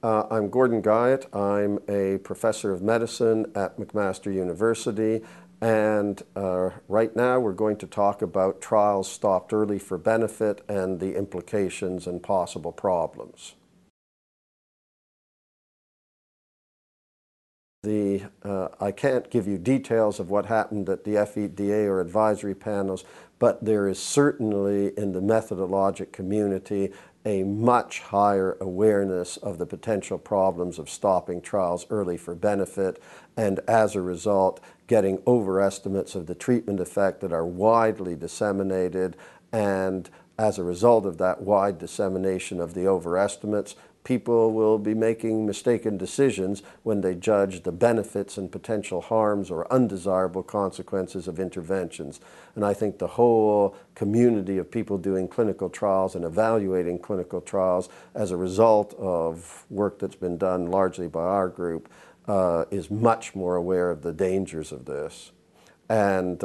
I'm Gordon Guyatt. I'm a professor of medicine at McMaster University, and right now we're going to talk about trials stopped early for benefit and the implications and possible problems. I can't give you details of what happened at the FDA or advisory panels, but there is certainly in the methodologic community a much higher awareness of the potential problems of stopping trials early for benefit, and as a result getting overestimates of the treatment effect that are widely disseminated, and as a result of that wide dissemination of the overestimates, people will be making mistaken decisions when they judge the benefits and potential harms or undesirable consequences of interventions. And I think the whole community of people doing clinical trials and evaluating clinical trials as a result of work that's been done largely by our group is much more aware of the dangers of this. And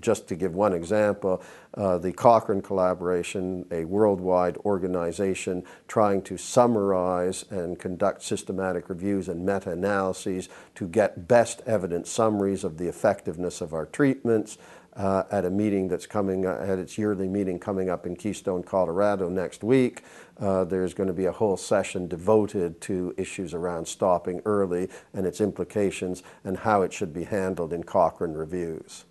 just to give one example, the Cochrane collaboration, a worldwide organization trying to summarize and conduct systematic reviews and meta-analyses to get best evidence summaries of the effectiveness of our treatments, at a meeting that's coming, at its yearly meeting coming up in Keystone, Colorado next week. There's going to be a whole session devoted to issues around stopping early and its implications and how it should be handled in Cochrane reviews.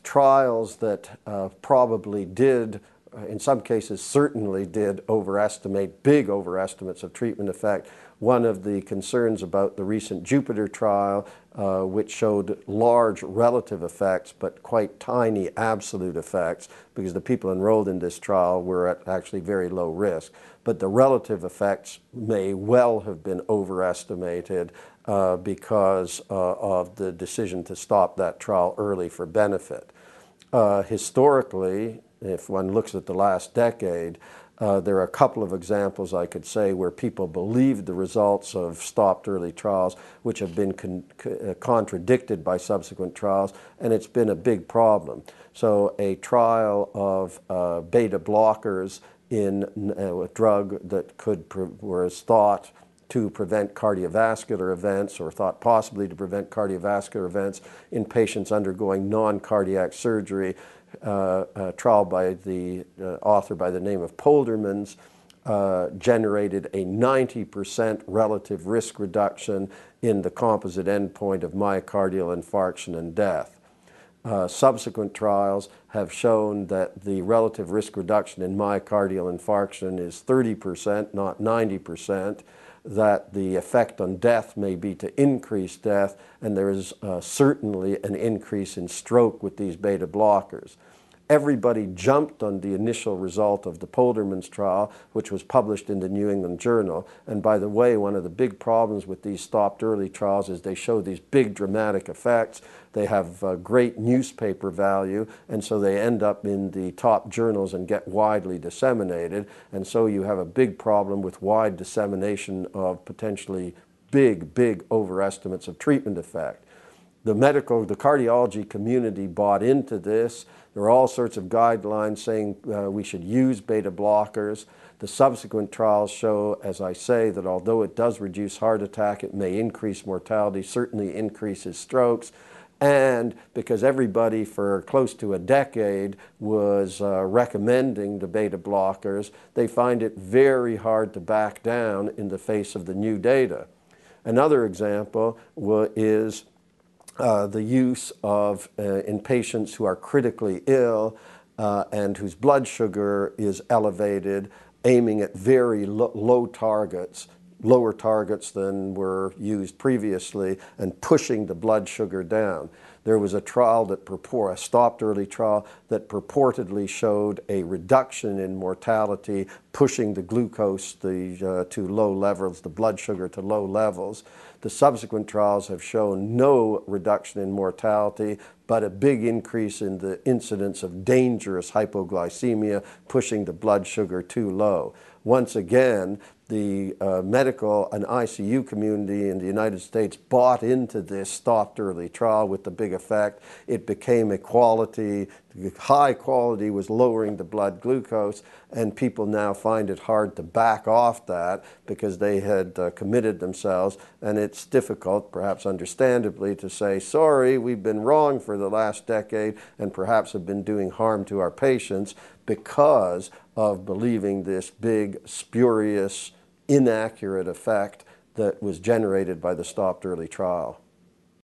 Trials that probably did, in some cases certainly did overestimate, big overestimates of treatment effect. One of the concerns about the recent Jupiter trial, which showed large relative effects but quite tiny absolute effects, because the people enrolled in this trial were at actually very low risk. But the relative effects may well have been overestimated because of the decision to stop that trial early for benefit. Historically, if one looks at the last decade, there are a couple of examples I could say where people believed the results of stopped early trials, which have been contradicted by subsequent trials, and it's been a big problem. So a trial of beta blockers in a drug that was thought to prevent cardiovascular events, or thought possibly to prevent cardiovascular events in patients undergoing non-cardiac surgery, a trial by the author by the name of Poldermans, generated a 90% relative risk reduction in the composite endpoint of myocardial infarction and death. Subsequent trials have shown that the relative risk reduction in myocardial infarction is 30%, not 90%, that the effect on death may be to increase death, and there is certainly an increase in stroke with these beta blockers. Everybody jumped on the initial result of the Poldermans trial, which was published in the New England Journal. And by the way, one of the big problems with these stopped early trials is they show these big dramatic effects. They have great newspaper value, and so they end up in the top journals and get widely disseminated. And so you have a big problem with wide dissemination of potentially big overestimates of treatment effect. The cardiology community bought into this. There are all sorts of guidelines saying we should use beta blockers. The subsequent trials show, as I say, that although it does reduce heart attack, it may increase mortality, certainly increases strokes. And because everybody for close to a decade was recommending the beta blockers, they find it very hard to back down in the face of the new data. Another example is the use of, in patients who are critically ill and whose blood sugar is elevated, aiming at very low targets, lower targets than were used previously, and pushing the blood sugar down. There was a trial a stopped early trial that purportedly showed a reduction in mortality, pushing the glucose to low levels, the blood sugar to low levels. The subsequent trials have shown no reduction in mortality, but a big increase in the incidence of dangerous hypoglycemia, pushing the blood sugar too low. Once again, the medical and ICU community in the United States bought into this stopped early trial with the big effect. It became a quality, high quality was lowering the blood glucose, and people now find it hard to back off that because they had committed themselves, and it's difficult, perhaps understandably, to say, sorry, we've been wrong for the last decade and perhaps have been doing harm to our patients because of believing this big, spurious, inaccurate effect that was generated by the stopped early trial.